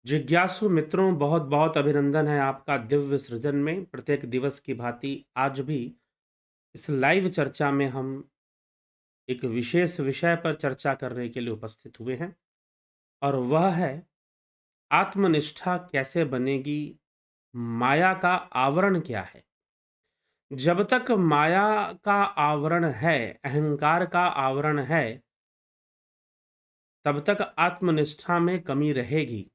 जिज्ञासु मित्रों, बहुत बहुत अभिनंदन है आपका दिव्य सृजन में। प्रत्येक दिवस की भांति आज भी इस लाइव चर्चा में हम एक विशेष विषय पर चर्चा करने के लिए उपस्थित हुए हैं और वह है आत्मनिष्ठा कैसे बनेगी, माया का आवरण क्या है। जब तक माया का आवरण है, अहंकार का आवरण है, तब तक आत्मनिष्ठा में कमी रहेगी।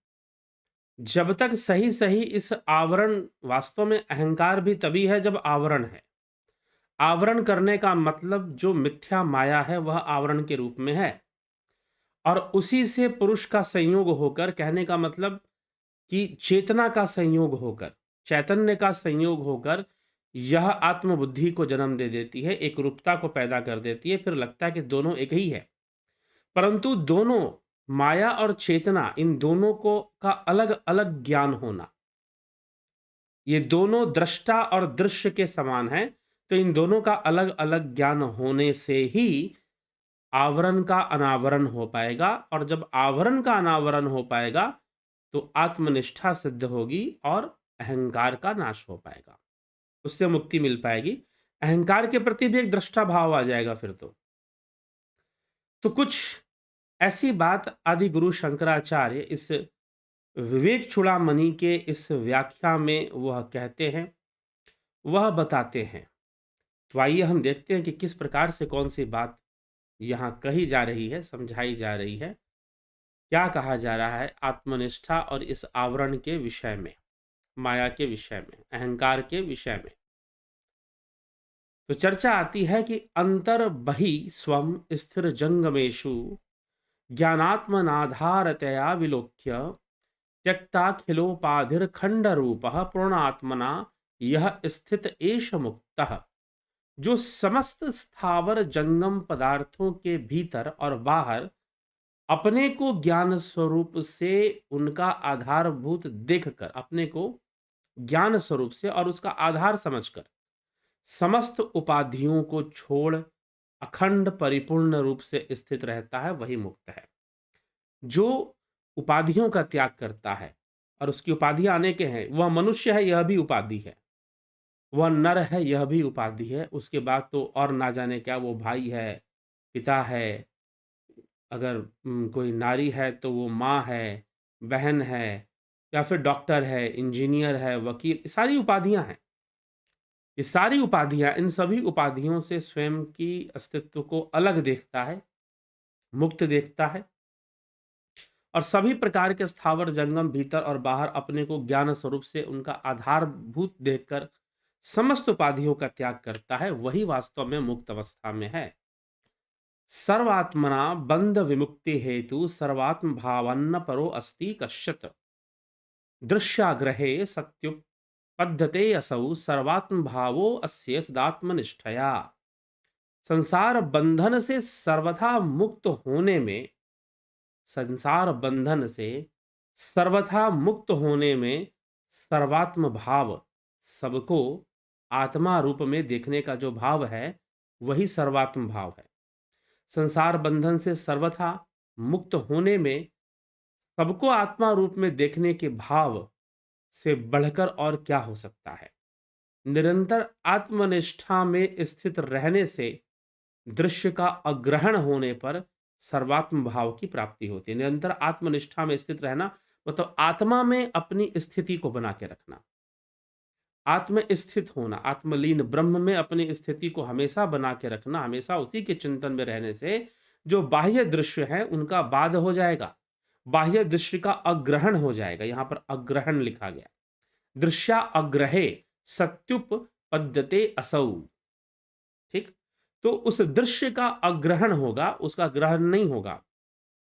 जब तक सही सही इस आवरण, वास्तव में अहंकार भी तभी है जब आवरण है। आवरण करने का मतलब जो मिथ्या माया है वह आवरण के रूप में है और उसी से पुरुष का संयोग होकर, कहने का मतलब कि चेतना का संयोग होकर, चैतन्य का संयोग होकर यह आत्मबुद्धि को जन्म दे देती है, एक रूपता को पैदा कर देती है। फिर लगता है कि दोनों एक ही है, परंतु दोनों, माया और चेतना, इन दोनों को का अलग अलग ज्ञान होना, ये दोनों दृष्टा और दृश्य के समान हैं, तो इन दोनों का अलग अलग ज्ञान होने से ही आवरण का अनावरण हो पाएगा। और जब आवरण का अनावरण हो पाएगा तो आत्मनिष्ठा सिद्ध होगी और अहंकार का नाश हो पाएगा, उससे मुक्ति मिल पाएगी। अहंकार के प्रति भी एक दृष्टा भाव आ जाएगा फिर तो कुछ ऐसी बात आदि गुरु शंकराचार्य इस विवेक चूड़ामणि के इस व्याख्या में वह कहते हैं, वह बताते हैं। तो आइए हम देखते हैं कि किस प्रकार से कौन सी बात यहाँ कही जा रही है, समझाई जा रही है, क्या कहा जा रहा है आत्मनिष्ठा और इस आवरण के विषय में, माया के विषय में, अहंकार के विषय में। तो चर्चा आती है कि अंतर बहि स्वम स्थिर जंगमेशु ज्ञानात्मनाधारतया विलोक्य त्यक्ताखिलोपाधिर खंड रूप पूर्णात्मना यह स्थित एष मुक्तः। जो समस्त स्थावर जंगम पदार्थों के भीतर और बाहर अपने को ज्ञान स्वरूप से, उनका आधारभूत देखकर, अपने को ज्ञान स्वरूप से और उसका आधार समझकर समस्त उपाधियों को छोड़ अखंड परिपूर्ण रूप से स्थित रहता है, वही मुक्त है। जो उपाधियों का त्याग करता है, और उसकी उपाधियां अनेक हैं, वह मनुष्य है यह भी उपाधि है, वह नर है यह भी उपाधि है, उसके बाद तो और ना जाने क्या, वो भाई है, पिता है, अगर कोई नारी है तो वो माँ है, बहन है, या फिर डॉक्टर है, इंजीनियर है, वकील, सारी उपाधियां हैं। ये सारी उपाधियां, इन सभी उपाधियों से स्वयं की अस्तित्व को अलग देखता है, मुक्त देखता है, और सभी प्रकार के स्थावर जंगम भीतर और बाहर अपने को ज्ञान स्वरूप से उनका आधारभूत देखकर समस्त उपाधियों का त्याग करता है, वही वास्तव में मुक्त अवस्था में है। सर्वात्मना बंध विमुक्ति हेतु सर्वात्म भावन्न परो अस्ति कश्चित् दृश्याग्रहे सत्युपद्यते असौ सर्वात्म भावो अस्य सदात्मनिष्ठया। संसार बंधन से सर्वथा मुक्त होने में, संसार बंधन से सर्वथा मुक्त होने में सर्वात्म भाव, सबको आत्मा रूप में देखने का जो भाव है वही सर्वात्म भाव है। संसार बंधन से सर्वथा मुक्त होने में सबको आत्मा रूप में देखने के भाव से बढ़कर और क्या हो सकता है। निरंतर आत्मनिष्ठा में स्थित रहने से दृश्य का अग्रहण होने पर सर्वात्म भाव की प्राप्ति होती है। निरंतर आत्मनिष्ठा में स्थित रहना मतलब आत्मा में अपनी स्थिति को बना के रखना, आत्म स्थित होना, आत्मलीन ब्रह्म में अपनी स्थिति को हमेशा बना के रखना, हमेशा उसी के चिंतन में रहने से जो बाह्य दृश्य है उनका बाध हो जाएगा, बाह्य दृश्य का अग्रहण हो जाएगा। यहां पर अग्रहण लिखा गया, दृश्या अग्रहे सत्युप पद्यते असौ। ठीक, तो उस दृश्य का अग्रहण होगा, उसका ग्रहण नहीं होगा,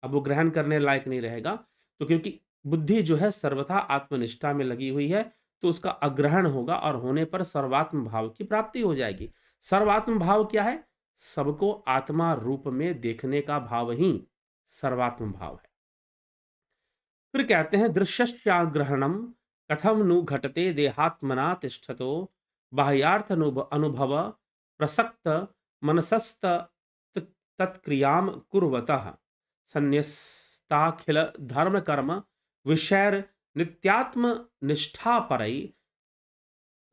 अब वो ग्रहण करने लायक नहीं रहेगा। तो क्योंकि बुद्धि जो है सर्वथा आत्मनिष्ठा में लगी हुई है, तो उसका अग्रहण होगा और होने पर सर्वात्म भाव की प्राप्ति हो जाएगी। सर्वात्म भाव क्या है? सबको आत्मा रूप में देखने का भाव ही सर्वात्म भाव है। फिर कहते हैं दृश्यस्याग्रहणम कथम नु घटते देहात्मना तिष्ठतो बाह्यार्थ अनुभव प्रसक्त मनसस्त तत्क्रियाम कुर्वतः संन्यस्ताखिल धर्म कर्म विषैर नित्यात्म निष्ठा परई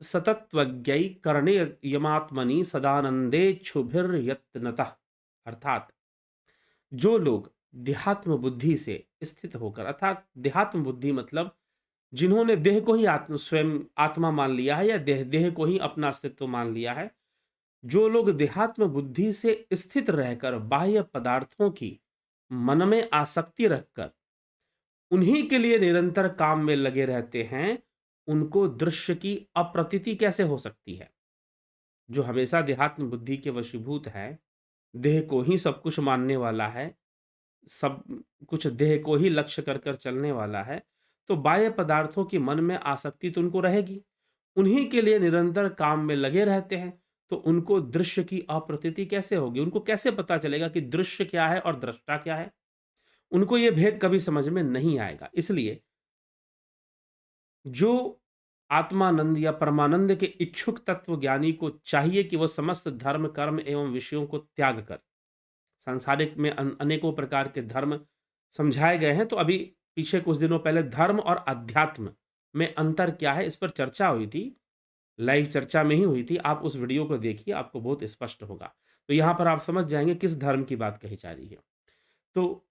सतत्वज्ञै करणे यमात्मनि सदानंदेच्छुभिर्यत्नतः। अर्थात जो लोग देहात्म बुद्धि से स्थित होकर, अर्थात देहात्म बुद्धि मतलब जिन्होंने देह को ही आत्म स्वयं आत्मा मान लिया है या देह देह को ही अपना अस्तित्व मान लिया है, जो लोग देहात्म बुद्धि से स्थित रहकर बाह्य पदार्थों की मन में आसक्ति रखकर उन्हीं के लिए निरंतर काम में लगे रहते हैं, उनको दृश्य की अप्रतीति कैसे हो सकती है? जो हमेशा देहात्म बुद्धि के वशीभूत है, देह को ही सब कुछ मानने वाला है, सब कुछ देह को ही लक्ष्य कर कर चलने वाला है, तो बाह्य पदार्थों की मन में आसक्ति तो उनको रहेगी। उन्हीं के लिए निरंतर काम में लगे रहते हैं, तो उनको दृश्य की अप्रतीति कैसे होगी? उनको कैसे पता चलेगा कि दृश्य क्या है और दृष्टा क्या है? उनको ये भेद कभी समझ में नहीं आएगा। इसलिए जो आत्मानंद या परमानंद के इच्छुक तत्व ज्ञानी को चाहिए कि वह समस्त धर्म, कर्म एवं विषयों को त्याग कर, सांसारिक में अनेकों प्रकार के धर्म समझाए गए हैं, तो अभी पीछे कुछ दिनों पहले धर्म और अध्यात्म में अंतर क्या है इस पर चर्चा हुई थी, लाइव चर्चा में ही हुई थी। आप उस वीडियो को देखिए, आपको बहुत स्पष्ट होगा। तो यहाँ पर आप समझ जाएंगे किस धर्म की बात कही जा रही है। तो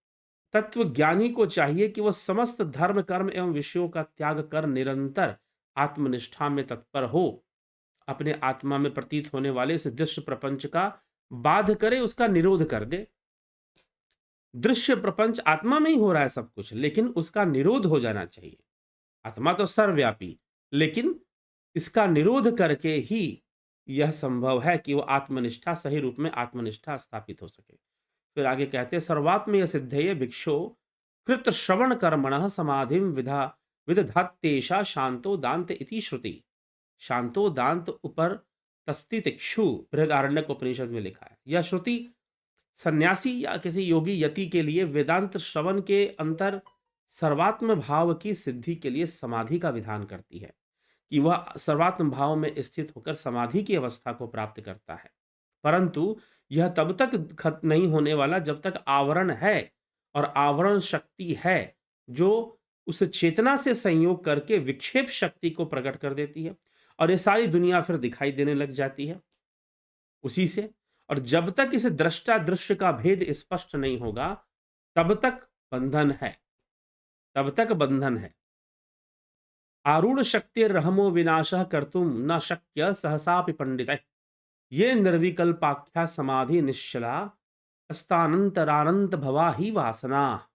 तत्व ज्ञानी को चाहिए कि वह समस्त धर्म, कर्म एवं विषयों का त्याग कर निरंतर आत्मनिष्ठा में तत्पर हो, अपने आत्मा में प्रतीत होने वाले इस दृश्य प्रपंच का बाध करे, उसका निरोध कर दे। दृश्य प्रपंच आत्मा में ही हो रहा है सब कुछ, लेकिन उसका निरोध हो जाना चाहिए। आत्मा तो सर्वव्यापी, लेकिन इसका निरोध करके ही यह संभव है कि वह आत्मनिष्ठा, सही रूप में आत्मनिष्ठा स्थापित हो सके। फिर आगे कहते हैं, सर्वात्मीय सिद्धये भिक्षो कृत श्रवण कर्मण समाधिम विदधातेषा शांतो दांत इति श्रुति। शांतो दांत ऊपर तस्तितिक्षु बृहदारण्यक उपनिषद में लिखा है। यह श्रुति सन्यासी या किसी योगी यति के लिए वेदांत श्रवण के अंतर सर्वात्म भाव की सिद्धि के लिए समाधि का विधान करती है, कि वह सर्वात्म भाव में स्थित होकर समाधि की अवस्था को प्राप्त करता है। परंतु यह तब तक खत्म नहीं होने वाला जब तक आवरण है, और आवरण शक्ति है जो उस चेतना से संयोग करके विक्षेप शक्ति को प्रकट कर देती है, और ये सारी दुनिया फिर दिखाई देने लग जाती है उसी से। और जब तक इस दृष्टा दृश्य का भेद स्पष्ट नहीं होगा, तब तक बंधन है, तब तक बंधन है। आरूढ़ शक्ति रहमो विनाशः कर्तुम न शक्य सहसापि पंडित। ये निर्विकल्पाख्या समाधि निश्चला अस्तानंतरानंत भवा ही वासना।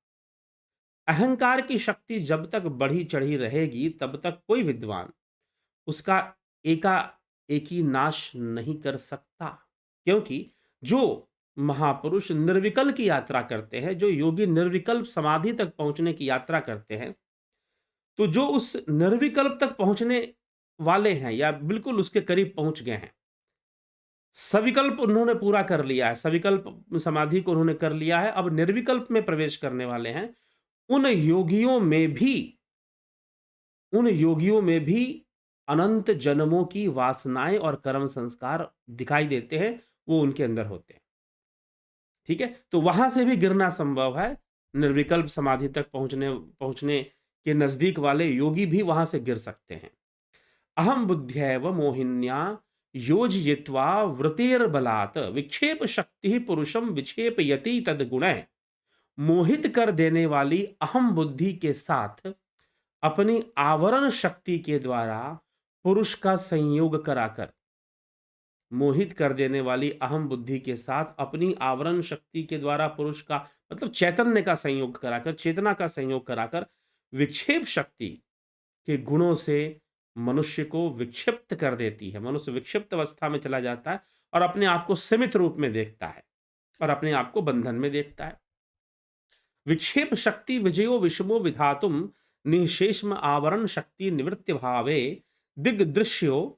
अहंकार की शक्ति जब तक बढ़ी चढ़ी रहेगी, तब तक कोई विद्वान उसका एकाएकी नाश नहीं कर सकता, क्योंकि जो महापुरुष निर्विकल्प की यात्रा करते हैं, जो योगी निर्विकल्प समाधि तक पहुंचने की यात्रा करते हैं, तो जो उस निर्विकल्प तक पहुंचने वाले हैं या बिल्कुल उसके करीब पहुंच गए हैं, सविकल्प उन्होंने पूरा कर लिया है, सविकल्प समाधि को उन्होंने कर लिया है, अब निर्विकल्प में प्रवेश करने वाले हैं, उन योगियों में भी अनंत जन्मों की वासनाएं और कर्म संस्कार दिखाई देते हैं, वो उनके अंदर होते हैं। ठीक है, तो वहां से भी गिरना संभव है। निर्विकल्प समाधि तक पहुंचने के नजदीक वाले योगी भी वहां से गिर सकते हैं। अहम बुद्ध्यैव मोहिन्या योजयित्वा वृत्तिर्बलात् विक्षेप शक्ति पुरुषम विक्षेपयति तद्गुणैः। मोहित कर देने वाली अहम बुद्धि के साथ अपनी आवरण शक्ति के द्वारा पुरुष का संयोग कराकर, मोहित कर देने वाली अहम बुद्धि के साथ अपनी आवरण शक्ति के द्वारा पुरुष का मतलब चैतन्य का संयोग कराकर, चेतना का संयोग कराकर विक्षेप शक्ति के गुणों से मनुष्य को विक्षिप्त कर देती है। मनुष्य विक्षिप्त अवस्था में चला जाता है और अपने आप को सीमित रूप में देखता है और अपने आप को बंधन में देखता है। विक्षेप शक्ति विजयो विषमो विधातुम निशेषम आवरण शक्ति निवृत्ति भावे दृग्दृश्यो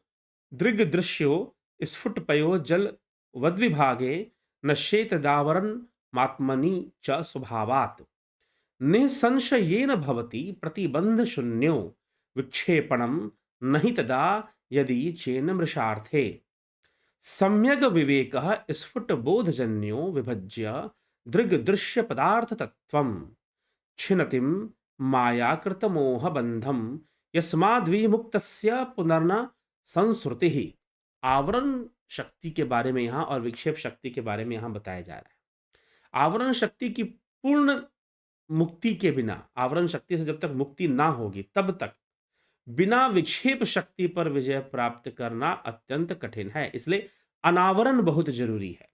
स्फुटपयो जल वद्विभागे नश्येत दावरण मात्मनि च स्वभावात्। निसंशयेन भवति प्रतिबंध शून्यो विक्षेपणम नहि तदा यदि चेन मृषार्थे। सम्यग विवेकः स्फुट बोधजन्यो विभज्य दृग्दृश्य पदार्थ तत्वम छिनतिम मायाकृत मोह बंधम यस्माद्विमुक्तस्य पुनर्न संस्रुति ही। आवरण शक्ति के बारे में यहाँ और विक्षेप शक्ति के बारे में यहाँ बताया जा रहा है। आवरण शक्ति की पूर्ण मुक्ति के बिना, आवरण शक्ति से जब तक मुक्ति ना होगी तब तक बिना विक्षेप शक्ति पर विजय प्राप्त करना अत्यंत कठिन है। इसलिए अनावरण बहुत जरूरी है।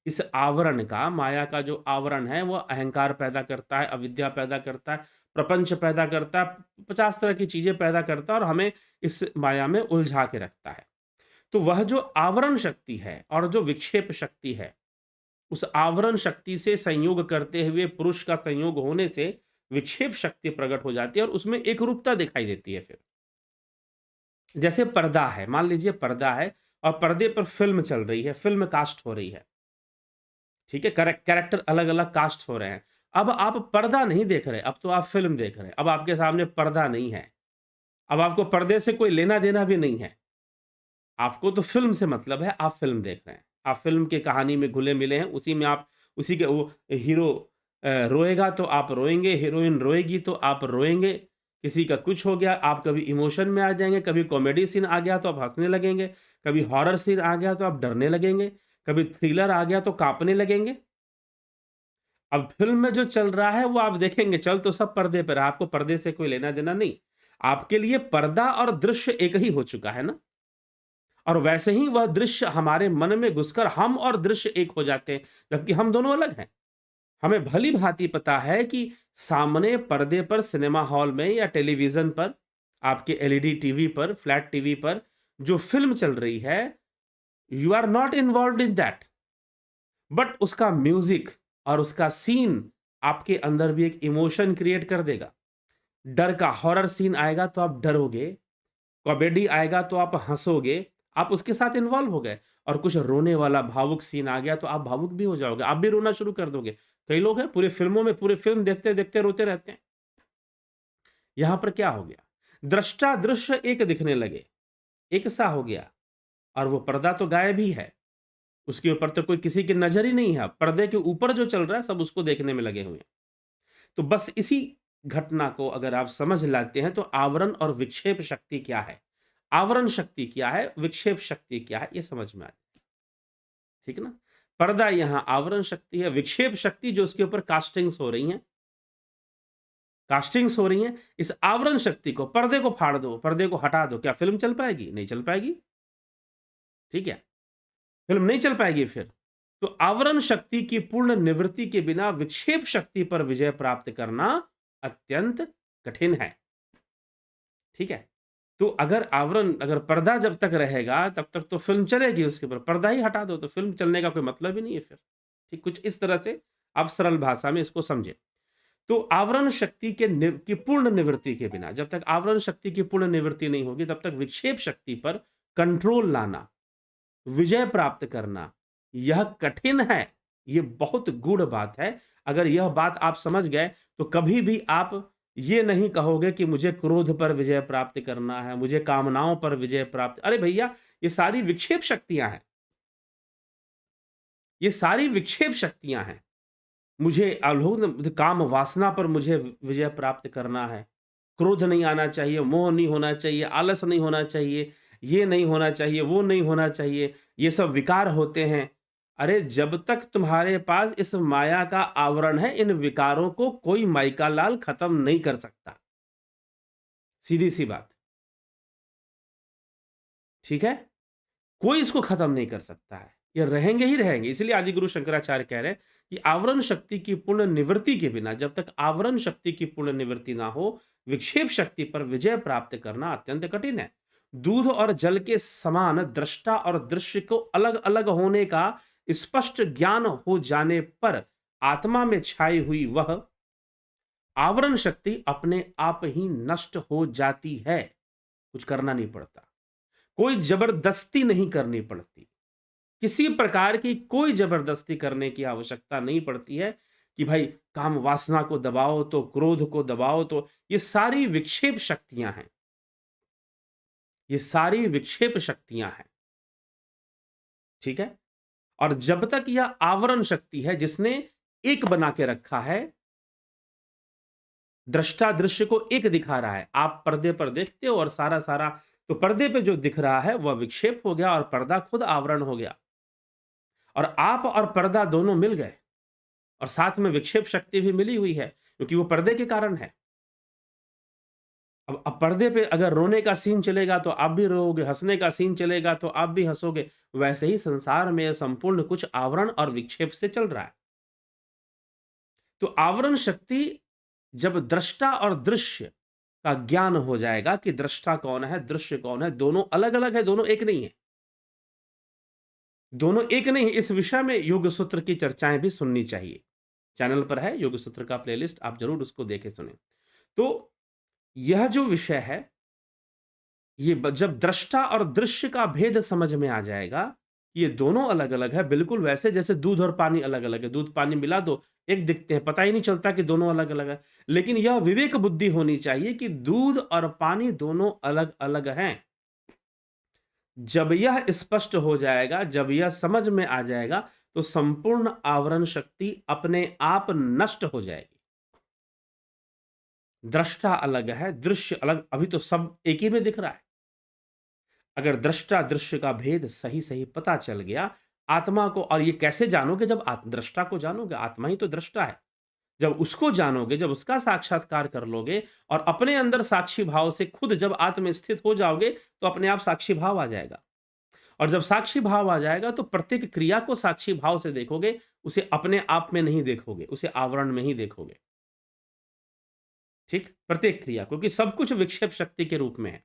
इस आवरण का, माया का जो आवरण है वो अहंकार पैदा करता है, अविद्या पैदा करता है, प्रपंच पैदा करता है, 50 तरह की चीजें पैदा करता है और हमें इस माया में उलझा के रखता है। तो वह जो आवरण शक्ति है और जो विक्षेप शक्ति है, उस आवरण शक्ति से संयोग करते हुए पुरुष का संयोग होने से विक्षेप शक्ति प्रकट हो जाती है और उसमें एक रूपता दिखाई देती है। फिर जैसे पर्दा है, मान लीजिए पर्दा है और पर्दे पर फिल्म चल रही है, फिल्म कास्ट हो रही है, ठीक है, कैरेक्टर अलग अलग कास्ट हो रहे हैं। अब आप पर्दा नहीं देख रहे, अब तो आप फिल्म देख रहे हैं। अब आपके सामने पर्दा नहीं है, अब आपको पर्दे से कोई लेना देना भी नहीं है, आपको तो फ़िल्म से मतलब है, आप फ़िल्म देख रहे हैं। आप फ़िल्म की कहानी में घुले-मिले हैं, उसी में आप, उसी के वो हीरो रोएगा तो आप रोएँगे, हीरोइन रोएगी तो आप रोएँगे। किसी का कुछ हो गया, आप कभी इमोशन में आ जाएँगे, कभी कॉमेडी सीन आ गया तो आप हँसने लगेंगे, कभी हॉरर सीन आ गया तो आप डरने लगेंगे, कभी थ्रिलर आ गया तो काँपने लगेंगे। अब फ़िल्म में जो चल रहा है वो आप देखेंगे, चल तो सब पर्दे पे रहा, आपको पर्दे से कोई लेना-देना नहीं। आपके लिए पर्दा और दृश्य एक ही हो चुका है ना? और वैसे ही वह दृश्य हमारे मन में घुसकर हम और दृश्य एक हो जाते हैं, जबकि हम दोनों अलग हैं। हमें भली-भांति पता है कि सामने पर्दे पर सिनेमा हॉल में या टेलीविज़न पर, आपके एलईडी टीवी पर, फ्लैट टीवी पर जो फ़िल्म चल रही है, you are not involved in that. But उसका म्यूज़िक और उसका सीन आपके अंदर भी एक इमोशन क्रिएट कर देगा। डर का हॉरर सीन आएगा तो आप डरोगे, कॉमेडी आएगा तो आप हँसोगे, आप उसके साथ इन्वॉल्व हो गए। और कुछ रोने वाला भावुक सीन आ गया तो आप भावुक भी हो जाओगे, आप भी रोना शुरू कर दोगे। कई लोग हैं पूरी फ़िल्मों में, पूरी फ़िल्म देखते-देखते रोते रहते हैं। यहाँ पर क्या हो गया? दृष्टा दृश्य एक दिखने लगे, एक सा हो गया और वो पर्दा तो गायब ही है। उसके ऊपर तो कोई किसी की नज़र ही नहीं है। पर्दे के ऊपर जो चल रहा है सब उसको देखने में लगे हुए हैं। तो बस इसी घटना को अगर आप समझ लाते हैं तो आवरण और विक्षेप शक्ति क्या है, आवरण शक्ति क्या है, विक्षेप शक्ति क्या है, ये समझ में आ जाए। ठीक है ना? पर्दा यहाँ आवरण शक्ति है, विक्षेप शक्ति जो उसके ऊपर कास्टिंग्स हो रही हैं, कास्टिंग्स हो रही हैं, इस आवरण शक्ति को, पर्दे को फाड़ दो, पर्दे को हटा दो, क्या फ़िल्म चल पाएगी? नहीं चल पाएगी। ठीक है? फ़िल्म नहीं चल पाएगी फिर। तो आवरण शक्ति की पूर्ण निवृत्ति के बिना विक्षेप शक्ति पर विजय प्राप्त करना अत्यंत कठिन है। ठीक है? तो अगर पर्दा जब तक रहेगा तब तक तो फ़िल्म चलेगी उसके ऊपर, पर्दा ही हटा दो तो फ़िल्म चलने का कोई मतलब ही नहीं है फिर। ठीक, कुछ इस तरह से आप सरल भाषा में इसको समझें। तो आवरण शक्ति की पूर्ण निवृत्ति के बिना, जब तक आवरण शक्ति की पूर्ण निवृत्ति नहीं होगी तब तक विक्षेप शक्ति पर कंट्रोल लाना, विजय प्राप्त करना, यह कठिन है। ये बहुत गूढ़ बात है। अगर यह बात आप समझ गए तो कभी भी आप ये नहीं कहोगे कि मुझे क्रोध पर विजय प्राप्त करना है, मुझे कामनाओं पर विजय प्राप्त, अरे भैया, ये सारी विक्षेप शक्तियाँ हैं। ये सारी विक्षेप शक्तियाँ हैं। मुझे लोग काम वासना पर मुझे विजय प्राप्त करना है। क्रोध नहीं आना चाहिए, मोह नहीं होना चाहिए, आलस नहीं होना चाहिए, ये नहीं होना चाहिए, वो नहीं होना चाहिए, ये सब विकार होते हैं। अरे जब तक तुम्हारे पास इस माया का आवरण है, इन विकारों को कोई माइका लाल खत्म नहीं कर सकता। सीधी-सी बात, ठीक है? कोई इसको खत्म नहीं कर सकता है। ये रहेंगे ही रहेंगे। इसलिए आदिगुरु शंकराचार्य कह रहे हैं कि आवरण शक्ति की पूर्ण निवृत्ति के बिना, जब तक आवरण शक्ति की पूर्ण निवृत्ति ना हो, विक्षेप शक्ति पर विजय प्राप्त करना अत्यंत कठिन है। दूध और जल के समान दृष्टा और दृश्य को अलग-अलग होने का स्पष्ट ज्ञान हो जाने पर आत्मा में छाई हुई वह आवरण शक्ति अपने आप ही नष्ट हो जाती है। कुछ करना नहीं पड़ता। कोई जबरदस्ती नहीं करनी पड़ती। किसी प्रकार की कोई जबरदस्ती करने की आवश्यकता नहीं पड़ती है कि भाई काम वासना को दबाओ तो, क्रोध को दबाओ तो, ये सारी विक्षेप शक्तियां हैं। ये सारी विक्षेप शक्तियां हैं। ठीक है? और जब तक यह आवरण शक्ति है जिसने एक बना के रखा है, दृष्टा दृश्य को एक दिखा रहा है, आप पर्दे पर देखते हो और सारा सारा, तो पर्दे पे जो दिख रहा है वह विक्षेप हो गया और पर्दा खुद आवरण हो गया, और आप और पर्दा दोनों मिल गए, और साथ में विक्षेप शक्ति भी मिली हुई है, क्योंकि वो पर्दे के कारण है। अब पर्दे पे अगर रोने का सीन चलेगा तो आप भी रोओगे, हँसने का सीन चलेगा तो आप भी हँसोगे। वैसे ही संसार में संपूर्ण कुछ आवरण और विक्षेप से चल रहा है। तो आवरण शक्ति, जब दृष्टा और दृश्य का ज्ञान हो जाएगा कि दृष्टा कौन है, दृश्य कौन है, दोनों अलग-अलग है, दोनों एक नहीं है। दोनों एक नहीं है, इस विषय में योग सूत्र की चर्चाएँ भी सुननी चाहिए। चैनल पर है योग सूत्र का प्लेलिस्ट, आप ज़रूर उसको देखें सुनें। तो यह जो विषय है, ये जब दृष्टा और दृश्य का भेद समझ में आ जाएगा, ये दोनों अलग-अलग है, बिल्कुल वैसे जैसे दूध और पानी अलग-अलग है। दूध पानी मिला दो, एक दिखते हैं, पता ही नहीं चलता कि दोनों अलग-अलग है। लेकिन यह विवेक बुद्धि होनी चाहिए कि दूध और पानी दोनों अलग-अलग हैं। जब यह स्पष्ट हो जाएगा, जब यह समझ में आ जाएगा, तो संपूर्ण आवरण शक्ति अपने आप नष्ट हो जाएगी। दृष्टा अलग है, दृश्य अलग, अभी तो सब एक ही में दिख रहा है। अगर दृष्टा दृश्य का भेद सही-सही पता चल गया, आत्मा को, और ये कैसे जानोगे, जब दृष्टा को जानोगे, आत्मा ही तो दृष्टा है। जब उसको जानोगे, जब उसका साक्षात्कार कर लोगे और अपने अंदर साक्षी भाव से खुद जब आत्म स्थित हो जाओगे, तो अपने आप साक्षी भाव आ जाएगा। और जब साक्षी भाव आ जाएगा, तो प्रत्येक क्रिया को साक्षी भाव से देखोगे, उसे अपने आप में नहीं देखोगे, उसे आवरण में ही देखोगे। ठीक? प्रत्येक क्रिया, क्योंकि सब कुछ विक्षेप शक्ति के रूप में है।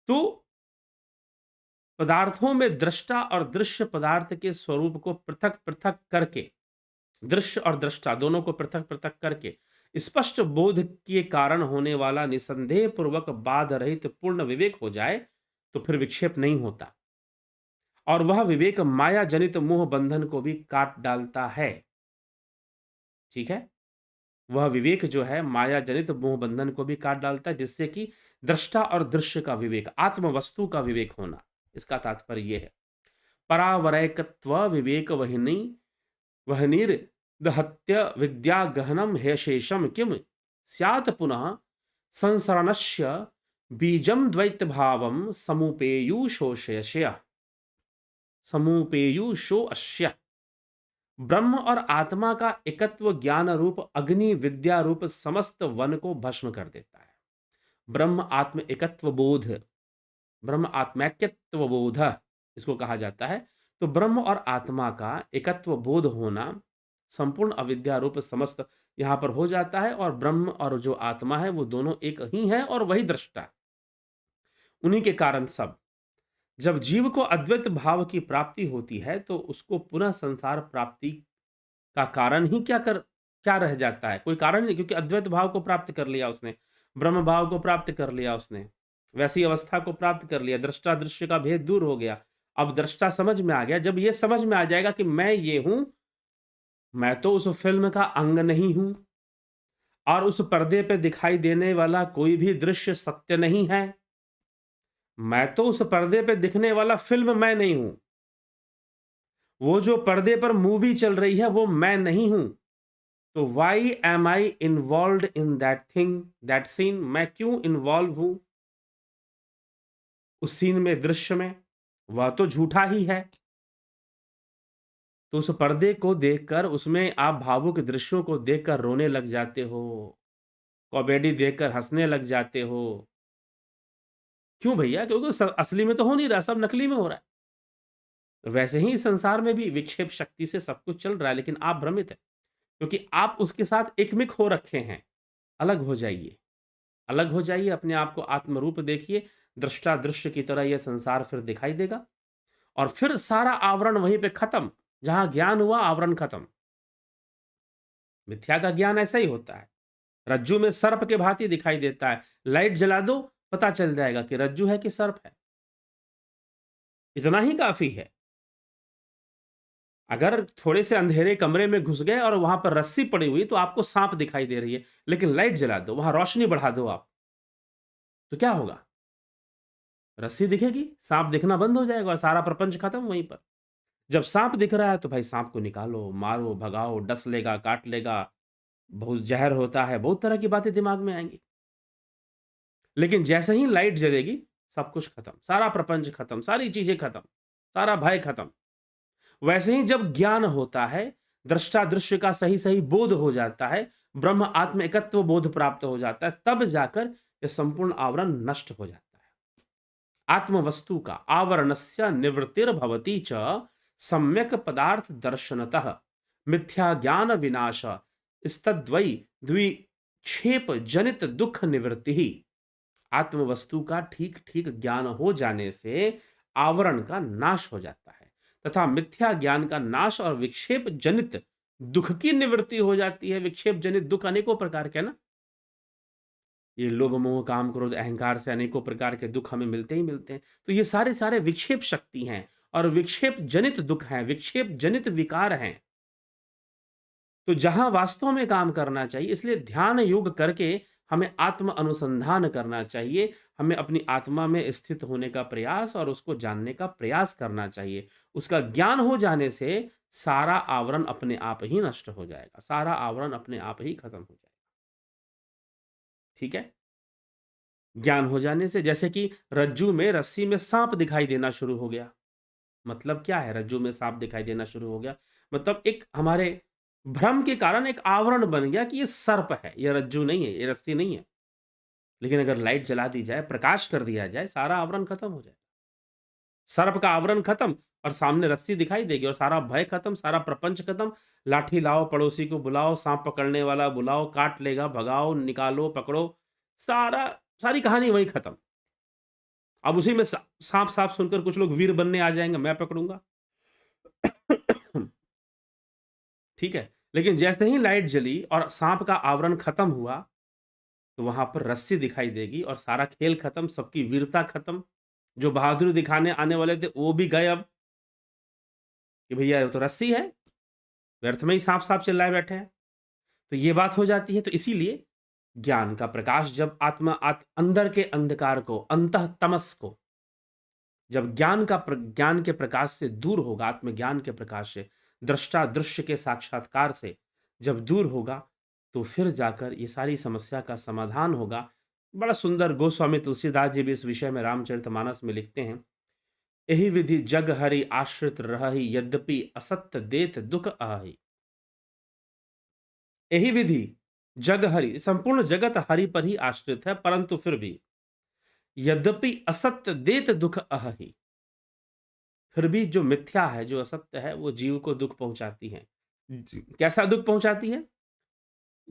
तो पदार्थों में दृष्टा और दृश्य पदार्थ के स्वरूप को पृथक-पृथक करके, दृश्य और दृष्टा दोनों को पृथक-पृथक करके स्पष्ट बोध के कारण होने वाला निसंदेह पूर्वक बाध रहित पूर्ण विवेक हो जाए, तो फिर विक्षेप नहीं होता, और वह विवेक माया जनित मोह बंधन को भी काट डालता है। ठीक है? वह विवेक जो है माया जनित मोह बंधन को भी काट डालता है, जिससे कि दृष्टा और दृश्य का विवेक, आत्म वस्तु का विवेक होना, इसका तात्पर्य यह है। परावरैकत्व विवेक वहिनी वहनिर्दहत्य विद्या गहनम हेशेषम किम स्यात् पुनः संसरणस्य बीजम द्वैत भावम समुपेयुषोषयस्य समुपेयुषोऽस्य। ब्रह्म और आत्मा का एकत्व ज्ञान रूप अग्नि विद्या रूप समस्त वन को भस्म कर देता है। ब्रह्म आत्म एकत्व बोध, ब्रह्म आत्मैक्यत्व बोध इसको कहा जाता है। तो ब्रह्म और आत्मा का एकत्व बोध होना, संपूर्ण अविद्या रूप समस्त यहां पर हो जाता है, और ब्रह्म और जो आत्मा है वो दोनों एक ही है, और वही दृष्टा है। उन्हीं के कारण सब, जब जीव को अद्वैत भाव की प्राप्ति होती है, तो उसको पुनः संसार प्राप्ति का कारण ही क्या रह जाता है? कोई कारण नहीं, क्योंकि अद्वैत भाव को प्राप्त कर लिया उसने, ब्रह्म भाव को प्राप्त कर लिया उसने, वैसी अवस्था को प्राप्त कर लिया, दृष्टा दृश्य का भेद दूर हो गया। अब दृष्टा समझ में आ गया। जब ये समझ में आ जाएगा कि मैं ये हूं, मैं तो उस फिल्म का अंग नहीं हूं, और उस पर्दे पे दिखाई देने वाला कोई भी दृश्य सत्य नहीं है, मैं तो उस पर्दे पे दिखने वाला फिल्म मैं नहीं हूं, वो जो पर्दे पर मूवी चल रही है वो मैं नहीं हूं, तो why am I involve in that thing, that scene, मैं क्यों इन्वॉल्व हूं उस सीन में, दृश्य में? वह तो झूठा ही है। तो उस पर्दे को देखकर, उसमें आप भावुक दृश्यों को देखकर रोने लग जाते हो, कॉमेडी देखकर हंसने लग जाते हो। क्यों भैया? क्योंकि असली में तो हो नहीं रहा, सब नकली में हो रहा है। वैसे ही संसार में भी विक्षेप शक्ति से सब कुछ चल रहा है, लेकिन आप भ्रमित हैं, क्योंकि आप उसके साथ एकमिक हो रखे हैं। अलग हो जाइए, अलग हो जाइए, अपने आप को आत्मरूप देखिए, दृष्टा दृश्य की तरह यह संसार फिर दिखाई देगा, और फिर सारा आवरण वहीं पे खत्म। जहां ज्ञान हुआ, आवरण खत्म। मिथ्या का ज्ञान ऐसा ही होता है, रज्जू में सर्प के भांति दिखाई देता है, लाइट जला दो पता चल जाएगा कि रज्जू है कि सर्प है। इतना ही काफी है। अगर थोड़े से अंधेरे कमरे में घुस गए और वहां पर रस्सी पड़ी हुई, तो आपको सांप दिखाई दे रही है, लेकिन लाइट जला दो, वहां रोशनी बढ़ा दो आप, तो क्या होगा? रस्सी दिखेगी, सांप दिखना बंद हो जाएगा, और सारा प्रपंच खत्म वहीं पर। जब सांप दिख रहा है तो भाई सांप को निकालो, मारो, भगाओ, डस लेगा, काट लेगा, बहुत ज़हर होता है, बहुत तरह की बातें दिमाग में आएँगी। लेकिन जैसे ही लाइट जलेगी, सब कुछ खत्म, सारा प्रपंच खत्म, सारी चीज़ें खत्म, सारा भय खत्म। वैसे ही जब ज्ञान होता है, दृष्टा दृश्य का सही-सही बोध हो जाता है, ब्रह्म आत्म एकत्व बोध प्राप्त हो जाता है, तब जाकर ये संपूर्ण आवरण नष्ट हो जाता है। आत्मवस्तु का आवरणस्य निवृत्तिर्भवति च सम्यक् पदार्थ दर्शनतः मिथ्या ज्ञान विनाश स्तद्वै द्विक्षेप जनित दुःख निवृत्ति ही। आत्मवस्तु का ठीक-ठीक ज्ञान हो जाने से आवरण का नाश हो जाता है तथा मिथ्या ज्ञान का नाश और विक्षेप जनित दुःख की निवृत्ति हो जाती है। विक्षेप जनित दुःख अनेकों प्रकार के ना, ये लोभ, मोह, काम, क्रोध, अहंकार से अनेकों प्रकार के दुःख हमें मिलते ही मिलते हैं। तो ये सारे-सारे विक्षेप शक्ति हैं और विक्षेप जनित दुःख हैं, विक्षेप जनित विकार हैं। तो जहाँ वास्तव में काम करना चाहिए, इसलिए ध्यान योग करके हमें आत्म अनुसंधान करना चाहिए। हमें अपनी आत्मा में स्थित होने का प्रयास और उसको जानने का प्रयास करना चाहिए। उसका ज्ञान हो जाने से सारा आवरण अपने आप ही नष्ट हो जाएगा, सारा आवरण अपने आप ही खत्म हो जाएगा। ठीक है? ज्ञान हो जाने से जैसे कि रज्जू में रस्सी में साँप दिखाई देना शुरू हो गया। मतलब क्या है, रज्जू में साँप दिखाई देना शुरू हो गया? मतलब एक हमारे भ्रम के कारण एक आवरण बन गया कि ये सर्प है, ये रज्जू नहीं है, ये रस्सी नहीं है। लेकिन अगर लाइट जला दी जाए, प्रकाश कर दिया जाए, सारा आवरण खत्म हो जाए। सर्प का आवरण खत्म और सामने रस्सी दिखाई देगी और सारा भय खत्म, सारा प्रपंच खत्म। लाठी लाओ, पड़ोसी को बुलाओ, साँप पकड़ने वाला बुलाओ, काट लेगा, भगाओ, निकालो, पकड़ो, सारा सारी कहानी वहीं खत्म। अब उसी में साँप साँप सुनकर कुछ लोग वीर बनने आ जाएँगे, मैं पकड़ूँगा। ठीक है? लेकिन जैसे ही लाइट जली और साँप का आवरण खत्म हुआ, तो वहाँ पर रस्सी दिखाई देगी और सारा खेल खत्म, सबकी वीरता खत्म। जो बहादुरी दिखाने आने वाले थे, वो भी गए अब कि भैया ये तो रस्सी है, व्यर्थ में ही साँप-साँप चिल्लाए बैठे हैं। तो ये बात हो जाती है, तो इसीलिए ज्ञान का प्रकाश जब आत्मा अंदर के अंधकार को, अंतः तमस को जब ज्ञान के प्रकाश से दूर होगा, आत्मज्ञान के प्रकाश से, दृष्टा दृश्य के साक्षात्कार से जब दूर होगा, तो फिर जाकर ये सारी समस्या का समाधान होगा। बड़ा सुंदर गोस्वामी तुलसीदास जी भी इस विषय में रामचरितमानस में लिखते हैं, एहि विधि जग हरि आश्रित रहहि यद्यपि असत्य देत दुख आहि। यही विधि जग हरि, संपूर्ण जगत हरि पर ही आश्रित है, परंतु फिर भी यद्यपि असत्य देत दुख अहि, फिर भी जो मिथ्या है, जो असत्य है, वो जीव को दुःख पहुँचाती है। जी। कैसा दुःख पहुँचाती है?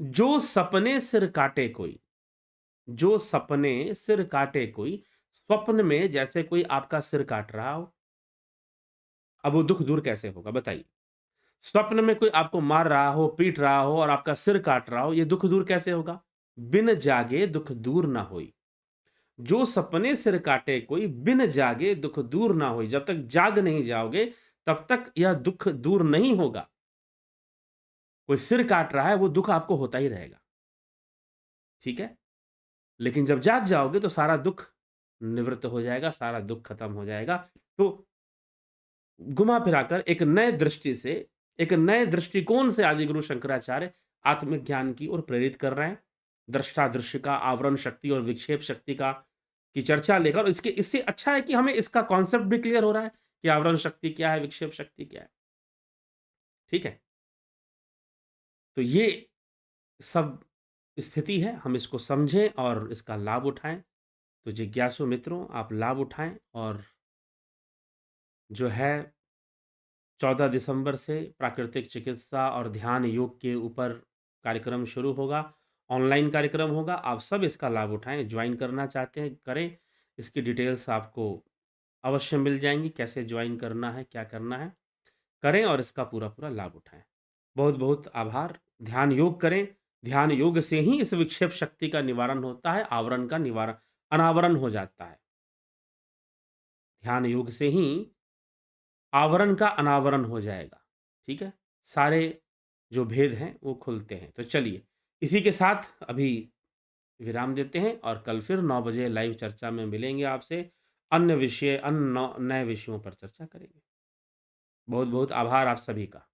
जो सपने सिर काटे कोई, जो सपने सिर काटे कोई, स्वप्न में जैसे कोई आपका सिर काट रहा हो, अब वो दुःख दूर कैसे होगा बताइए? स्वप्न में कोई आपको मार रहा हो, पीट रहा हो और आपका सिर काट रहा हो, ये दुःख दूर कैसे होगा? बिन जागे दुःख दूर ना होई। जो सपने सिर काटे कोई, बिन जागे दुःख दूर ना होई। जब तक जाग नहीं जाओगे, तब तक यह दुःख दूर नहीं होगा। कोई सिर काट रहा है, वो दुःख आपको होता ही रहेगा, ठीक है? लेकिन जब जाग जाओगे तो सारा दुःख निवृत्त हो जाएगा, सारा दुःख खत्म हो जाएगा। तो घुमा-फिराकर एक नए दृष्टि से, एक नए दृष्टिकोण से आदिगुरु शंकराचार्य आत्मज्ञान की ओर प्रेरित कर रहे हैं। दृष्टा-दृश्य का, आवरण शक्ति और विक्षेप शक्ति का की चर्चा लेकर, और इसके इससे अच्छा है कि हमें इसका कॉन्सेप्ट भी क्लियर हो रहा है कि आवरण शक्ति क्या है, विक्षेप शक्ति क्या है। ठीक है? तो ये सब स्थिति है, हम इसको समझें और इसका लाभ उठाएँ। तो जिज्ञासु मित्रों, आप लाभ उठाएँ और जो है 14 दिसंबर से प्राकृतिक चिकित्सा और ध्यान योग के ऊपर कार्यक्रम शुरू होगा। ऑनलाइन कार्यक्रम होगा, आप सब इसका लाभ उठाएँ, जॉइन करना चाहते हैं करें। इसकी डिटेल्स आपको अवश्य मिल जाएँगी, कैसे जॉइन करना है, क्या करना है, करें और इसका पूरा-पूरा लाभ उठाएँ। बहुत-बहुत आभार। ध्यान योग करें, ध्यान योग से ही इस विक्षेप शक्ति का निवारण होता है, आवरण का अनावरण हो जाता है। ध्यान योग से ही आवरण का अनावरण हो जाएगा, ठीक है? सारे जो भेद हैं, वो खुलते हैं। तो चलिए, इसी के साथ अभी विराम देते हैं और कल फिर 9 बजे लाइव चर्चा में मिलेंगे आपसे। अन्य विषय, अन्य नए विषयों पर चर्चा करेंगे। बहुत-बहुत आभार आप सभी का।